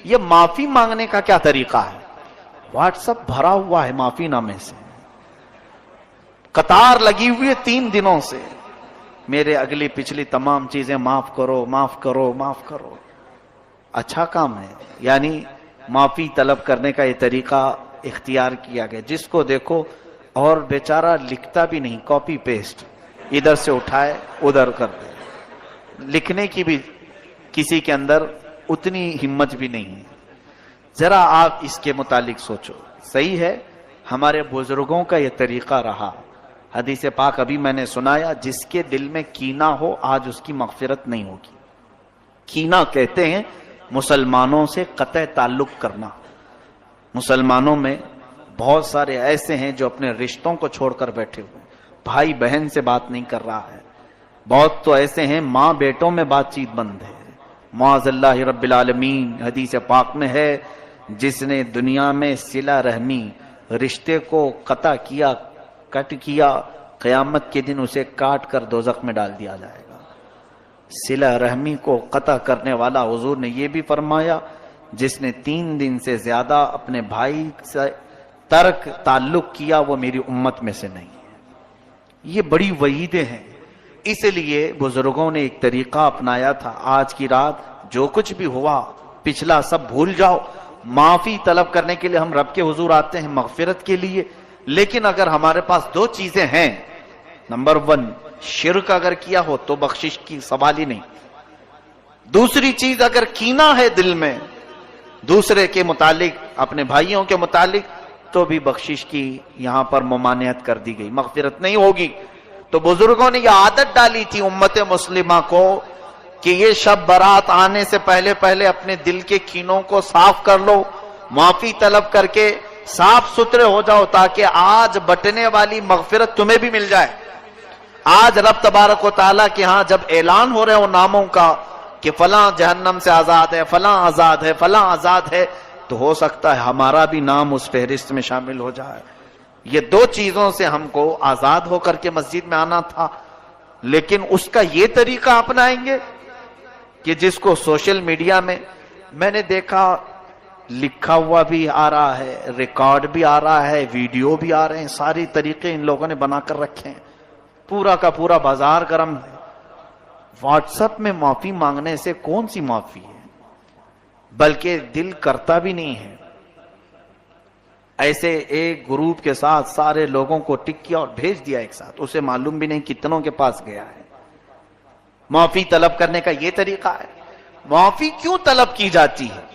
یہ معافی مانگنے کا کیا طریقہ ہے؟ واٹس ایپ بھرا ہوا ہے معافی نامے سے، قطار لگی ہوئی ہے 3 دنوں سے، میرے اگلی پچھلی تمام چیزیں معاف کرو معاف کرو معاف کرو۔ اچھا کام ہے، یعنی معافی طلب کرنے کا یہ طریقہ اختیار کیا گیا، جس کو دیکھو اور بیچارہ لکھتا بھی نہیں، کاپی پیسٹ ادھر سے اٹھائے ادھر کر دے، لکھنے کی بھی کسی کے اندر اتنی ہمت بھی نہیں ہے۔ ذرا آپ اس کے متعلق سوچو، صحیح ہے ہمارے بزرگوں کا یہ طریقہ رہا، حدیث پاک ابھی میں نے سنایا، جس کے دل میں کینہ ہو آج اس کی مغفرت نہیں ہوگی۔ کینہ کہتے ہیں مسلمانوں سے قطع تعلق کرنا۔ مسلمانوں میں بہت سارے ایسے ہیں جو اپنے رشتوں کو چھوڑ کر بیٹھے ہوئے، بھائی بہن سے بات نہیں کر رہا ہے، بہت تو ایسے ہیں ماں بیٹوں میں بات چیت بند ہے۔ معاذ اللہ رب العالمین، حدیث پاک میں ہے جس نے دنیا میں صلہ رحمی رشتے کو قطع کیا، کٹ کیا، قیامت کے دن اسے کاٹ کر دوزخ میں ڈال دیا جائے گا۔ صلہ رحمی کو قطع کرنے والا، حضور نے یہ بھی فرمایا جس نے 3 دن سے زیادہ اپنے بھائی سے ترک تعلق کیا وہ میری امت میں سے نہیں ہے۔ یہ بڑی وعیدیں ہیں، اس لیے بزرگوں نے ایک طریقہ اپنایا تھا، آج کی رات جو کچھ بھی ہوا پچھلا سب بھول جاؤ، معافی طلب کرنے کے لیے ہم رب کے حضور آتے ہیں مغفرت کے لیے، لیکن اگر ہمارے پاس 2 چیزیں ہیں، نمبر 1 شرک اگر کیا ہو تو بخشش کی سوال ہی نہیں، دوسری چیز اگر کینہ ہے دل میں دوسرے کے متعلق، اپنے بھائیوں کے متعلق، تو بھی بخشش کی یہاں پر ممانعت کر دی گئی، مغفرت نہیں ہوگی۔ تو بزرگوں نے یہ عادت ڈالی تھی امت مسلمہ کو کہ یہ شب برات آنے سے پہلے پہلے اپنے دل کے کینوں کو صاف کر لو، معافی طلب کر کے صاف ستھرے ہو جاؤ، تاکہ آج بٹنے والی مغفرت تمہیں بھی مل جائے۔ آج رب تبارک و تعالیٰ کے ہاں جب اعلان ہو رہے ہو ناموں کا کہ فلاں جہنم سے آزاد ہے، فلاں آزاد ہے، فلاں آزاد ہے، تو ہو سکتا ہے ہمارا بھی نام اس فہرست میں شامل ہو جائے۔ یہ 2 چیزوں سے ہم کو آزاد ہو کر کے مسجد میں آنا تھا، لیکن اس کا یہ طریقہ اپنائیں گے کہ جس کو سوشل میڈیا میں نے دیکھا لکھا ہوا بھی آ رہا ہے، ریکارڈ بھی آ رہا ہے، ویڈیو بھی آ رہے ہیں، ساری طریقے ان لوگوں نے بنا کر رکھے ہیں، پورا کا پورا بازار گرم ہے۔ واٹس ایپ میں معافی مانگنے سے کون سی معافی ہے، بلکہ دل کرتا بھی نہیں ہے۔ ایسے ایک گروپ کے ساتھ سارے لوگوں کو ٹک کیا اور بھیج دیا ایک ساتھ، اسے معلوم بھی نہیں کتنوں کے پاس گیا ہے۔ معافی طلب کرنے کا یہ طریقہ ہے۔ معافی کیوں طلب کی جاتی ہے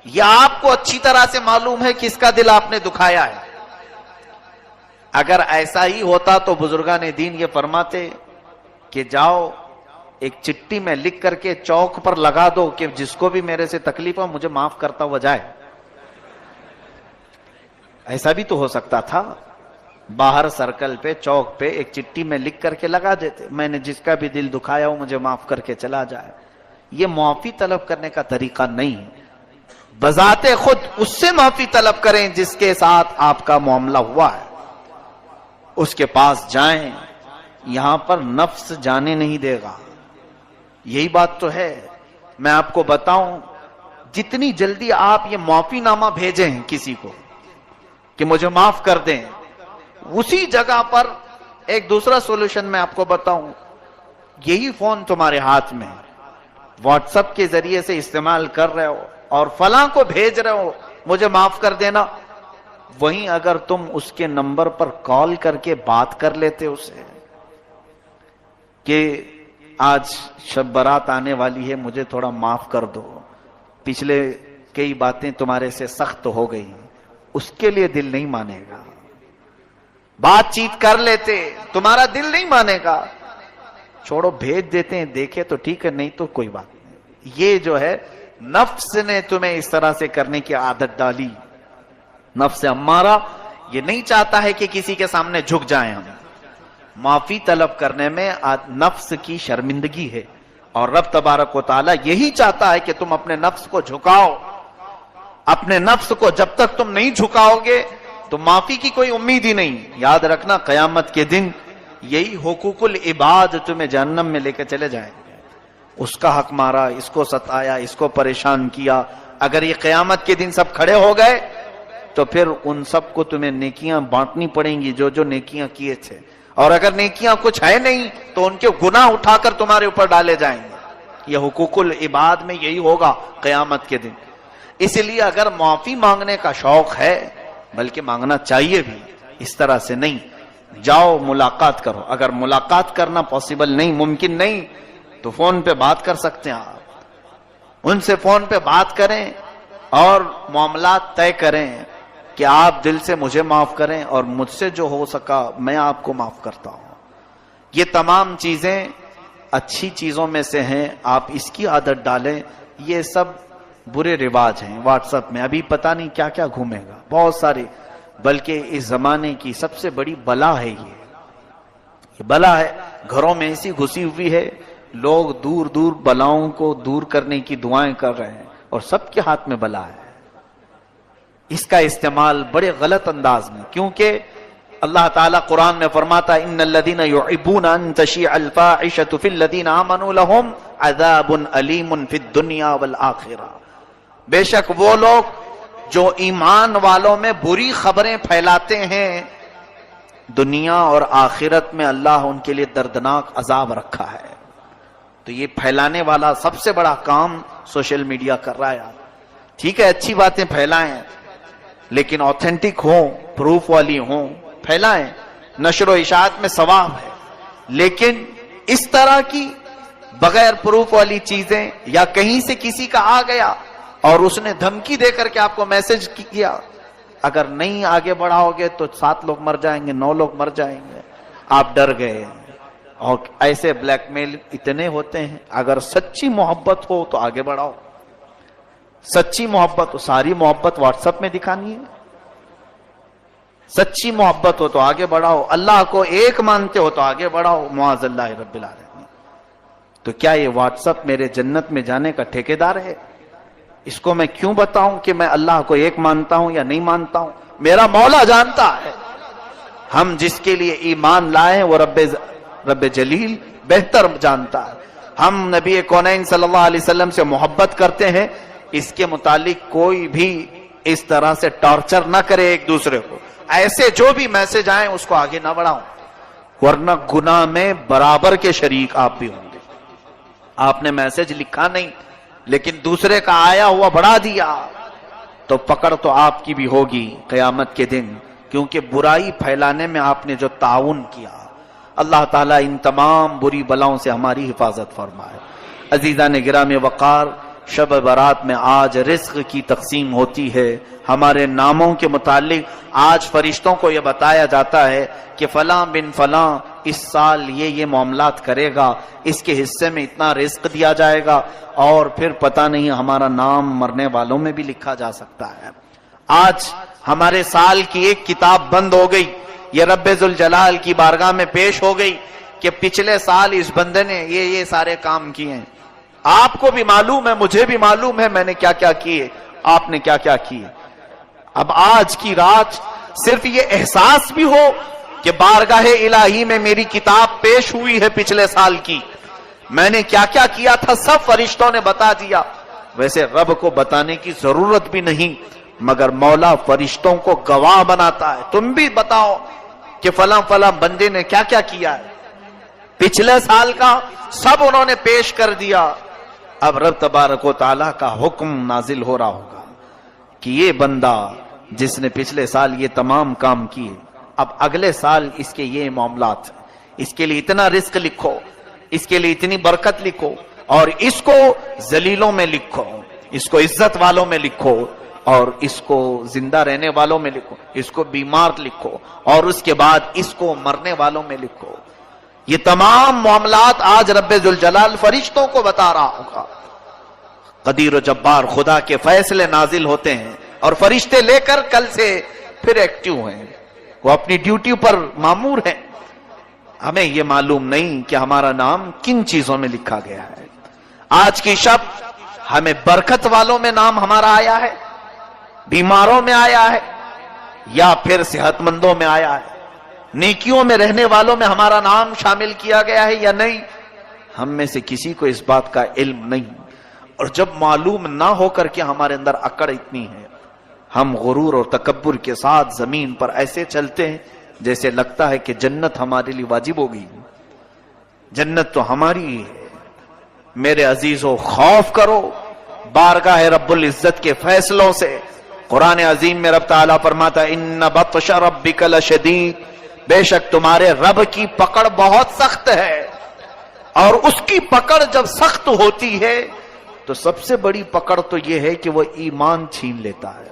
یہ آپ کو اچھی طرح سے معلوم ہے، کس کا دل آپ نے دکھایا ہے۔ اگر ایسا ہی ہوتا تو بزرگان دین یہ فرماتے کہ جاؤ ایک چٹھی میں لکھ کر کے چوک پر لگا دو کہ جس کو بھی میرے سے تکلیف ہو مجھے معاف کرتا ہوا جائے۔ ایسا بھی تو ہو سکتا تھا، باہر سرکل پہ چوک پہ ایک چٹھی میں لکھ کر کے لگا دیتے، میں نے جس کا بھی دل دکھایا ہو مجھے معاف کر کے چلا جائے۔ یہ معافی طلب کرنے کا طریقہ نہیں ہے۔ بذات خود اس سے معافی طلب کریں جس کے ساتھ آپ کا معاملہ ہوا ہے، اس کے پاس جائیں، یہاں پر نفس جانے نہیں دے گا۔ یہی بات تو ہے۔ میں آپ کو بتاؤں، جتنی جلدی آپ یہ معافی نامہ بھیجیں کسی کو کہ مجھے معاف کر دیں، اسی جگہ پر ایک دوسرا سولوشن میں آپ کو بتاؤں، یہی فون تمہارے ہاتھ میں ہے، واٹس ایپ کے ذریعے سے استعمال کر رہے ہو اور فلاں کو بھیج رہے ہو مجھے معاف کر دینا، وہیں اگر تم اس کے نمبر پر کال کر کے بات کر لیتے اسے کہ آج شب برات آنے والی ہے مجھے تھوڑا معاف کر دو، پچھلے کئی باتیں تمہارے سے سخت ہو گئی، اس کے لیے دل نہیں مانے گا۔ بات چیت کر لیتے، تمہارا دل نہیں مانے گا، چھوڑو بھیج دیتے ہیں، دیکھے تو ٹھیک ہے، نہیں تو کوئی بات نہیں۔ یہ جو ہے نفس نے تمہیں اس طرح سے کرنے کی عادت ڈالی۔ نفس امارہ یہ نہیں چاہتا ہے کہ کسی کے سامنے جھک جائیں ہم۔ معافی طلب کرنے میں نفس کی شرمندگی ہے، اور رب تبارک و تعالیٰ یہی چاہتا ہے کہ تم اپنے نفس کو جھکاؤ۔ اپنے نفس کو جب تک تم نہیں جھکاؤ گے تو معافی کی کوئی امید ہی نہیں۔ یاد رکھنا قیامت کے دن یہی حقوق العباد تمہیں جہنم میں لے کے چلے جائیں گے۔ اس کا حق مارا، اس کو ستایا، اس کو پریشان کیا. اگر یہ قیامت کے دن سب کھڑے ہو گئے تو پھر ان سب کو تمہیں نیکیاں بانٹنی پڑیں گی جو جو نیکیاں کیے تھے. اور اگر نیکیاں کچھ ہے نہیں تو ان کے گناہ اٹھا کر تمہارے اوپر ڈالے جائیں گے. یہ حقوق العباد میں یہی ہوگا قیامت کے دن. اس لیے اگر معافی مانگنے کا شوق ہے، بلکہ مانگنا چاہیے بھی، اس طرح سے نہیں. جاؤ ملاقات کرو. اگر ملاقات کرنا پاسبل نہیں، ممکن نہیں، تو فون پہ بات کر سکتے ہیں آپ. ان سے فون پہ بات کریں اور معاملات طے کریں کہ آپ دل سے مجھے معاف کریں اور مجھ سے جو ہو سکا میں آپ کو معاف کرتا ہوں. یہ تمام چیزیں اچھی چیزوں میں سے ہیں. آپ اس کی عادت ڈالیں. یہ سب برے رواج ہیں واٹس ایپ میں. ابھی پتہ نہیں کیا کیا گھومے گا، بہت سارے. بلکہ اس زمانے کی سب سے بڑی بلا ہے یہ بلا ہے. گھروں میں ایسی گھسی ہوئی ہے، لوگ دور دور بلاؤں کو دور کرنے کی دعائیں کر رہے ہیں اور سب کے ہاتھ میں بلا ہے. اس کا استعمال بڑے غلط انداز میں، کیونکہ اللہ تعالیٰ قرآن میں فرماتا ہے ان الذین یحبون ان تشیع الفاحشۃ فی الذین آمنوا لہم عذاب علیم فی الدنیا والآخرہ. بے شک وہ لوگ جو ایمان والوں میں بری خبریں پھیلاتے ہیں، دنیا اور آخرت میں اللہ ان کے لیے دردناک عذاب رکھا ہے. تو یہ پھیلانے والا سب سے بڑا کام سوشل میڈیا کر رہا ہے. ٹھیک ہے، اچھی باتیں پھیلائیں، لیکن آتھینٹک ہوں، پروف والی ہوں، پھیلائیں. نشر و اشاعت میں ثواب ہے، لیکن اس طرح کی بغیر پروف والی چیزیں، یا کہیں سے کسی کا آ گیا اور اس نے دھمکی دے کر کے آپ کو میسج کیا، اگر نہیں آگے بڑھاؤ گے تو 7 لوگ مر جائیں گے، 9 لوگ مر جائیں گے. آپ ڈر گئے. اور ایسے بلیک میل اتنے ہوتے ہیں. اگر سچی محبت ہو تو آگے بڑھاؤ. سچی محبت ہو، ساری محبت واٹس ایپ میں دکھانی ہے. سچی محبت ہو تو آگے بڑھاؤ. اللہ کو ایک مانتے ہو تو آگے بڑھاؤ. معاذ اللہ رب العالمین. تو کیا یہ واٹس ایپ میرے جنت میں جانے کا ٹھیکیدار ہے؟ اس کو میں کیوں بتاؤں کہ میں اللہ کو ایک مانتا ہوں یا نہیں مانتا ہوں؟ میرا مولا جانتا ہے. ہم جس کے لیے ایمان لائے وہ رب جلیل بہتر جانتا ہے. ہم نبی کونین صلی اللہ علیہ وسلم سے محبت کرتے ہیں. اس کے متعلق کوئی بھی اس طرح سے ٹارچر نہ کرے ایک دوسرے کو. ایسے جو بھی میسج آئیں اس کو آگے نہ بڑھاؤں، ورنہ گناہ میں برابر کے شریک آپ بھی ہوں گے. آپ نے میسج لکھا نہیں لیکن دوسرے کا آیا ہوا بڑھا دیا تو پکڑ تو آپ کی بھی ہوگی قیامت کے دن، کیونکہ برائی پھیلانے میں آپ نے جو تعاون کیا. اللہ تعالیٰ ان تمام بری بلاؤں سے ہماری حفاظت فرمائے. عزیزان گرامی وقار، شب برات میں آج رزق کی تقسیم ہوتی ہے. ہمارے ناموں کے متعلق آج فرشتوں کو یہ بتایا جاتا ہے کہ فلاں بن فلاں اس سال یہ معاملات کرے گا، اس کے حصے میں اتنا رزق دیا جائے گا، اور پھر پتہ نہیں ہمارا نام مرنے والوں میں بھی لکھا جا سکتا ہے. آج ہمارے سال کی ایک کتاب بند ہو گئی، یہ رب ذوالجلال کی بارگاہ میں پیش ہو گئی کہ پچھلے سال اس بندے نے یہ سارے کام کیے ہیں. آپ کو بھی معلوم ہے، مجھے بھی معلوم ہے میں نے کیا کیا کیے، آپ نے کیا کیا کیے. اب آج کی رات صرف یہ احساس بھی ہو کہ بارگاہ الہی میں میری کتاب پیش ہوئی ہے پچھلے سال کی، میں نے کیا کیا کیا تھا سب فرشتوں نے بتا دیا. ویسے رب کو بتانے کی ضرورت بھی نہیں، مگر مولا فرشتوں کو گواہ بناتا ہے. تم بھی بتاؤ کہ فلاں فلاں بندے نے کیا کیا کیا ہے. پچھلے سال کا سب انہوں نے پیش کر دیا. اب رب تبارک و تعالیٰ کا حکم نازل ہو رہا ہوگا کہ یہ بندہ جس نے پچھلے سال یہ تمام کام کیے، اب اگلے سال اس کے یہ معاملات، اس کے لیے اتنا رزق لکھو، اس کے لیے اتنی برکت لکھو، اور اس کو ذلیلوں میں لکھو، اس کو عزت والوں میں لکھو، اور اس کو زندہ رہنے والوں میں لکھو، اس کو بیمار لکھو، اور اس کے بعد اس کو مرنے والوں میں لکھو. یہ تمام معاملات آج رب ذوالجلال فرشتوں کو بتا رہا ہوگا. قدیر و جبار خدا کے فیصلے نازل ہوتے ہیں اور فرشتے لے کر کل سے پھر ایکٹیو ہیں، وہ اپنی ڈیوٹی پر مامور ہیں. ہمیں یہ معلوم نہیں کہ ہمارا نام کن چیزوں میں لکھا گیا ہے. آج کی شب ہمیں برکت والوں میں نام ہمارا آیا ہے، بیماروں میں آیا ہے، یا پھر صحت مندوں میں آیا ہے، نیکیوں میں رہنے والوں میں ہمارا نام شامل کیا گیا ہے یا نہیں. ہم میں سے کسی کو اس بات کا علم نہیں، اور جب معلوم نہ ہو کر کے ہمارے اندر اکڑ اتنی ہے، ہم غرور اور تکبر کے ساتھ زمین پر ایسے چلتے ہیں جیسے لگتا ہے کہ جنت ہمارے لیے واجب ہو گئی، جنت تو ہماری ہی ہے۔ میرے عزیزو، خوف کرو بارگاہ رب العزت کے فیصلوں سے۔ قرآن عظیم میں رب تعالیٰ فرماتا ہے ان بطش ربک لشدید، بے شک تمہارے رب کی پکڑ بہت سخت ہے، اور اس کی پکڑ جب سخت ہوتی ہے تو سب سے بڑی پکڑ تو یہ ہے کہ وہ ایمان چھین لیتا ہے۔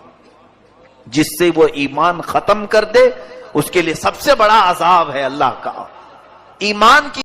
جس سے وہ ایمان ختم کر دے اس کے لیے سب سے بڑا عذاب ہے اللہ کا۔ ایمان کی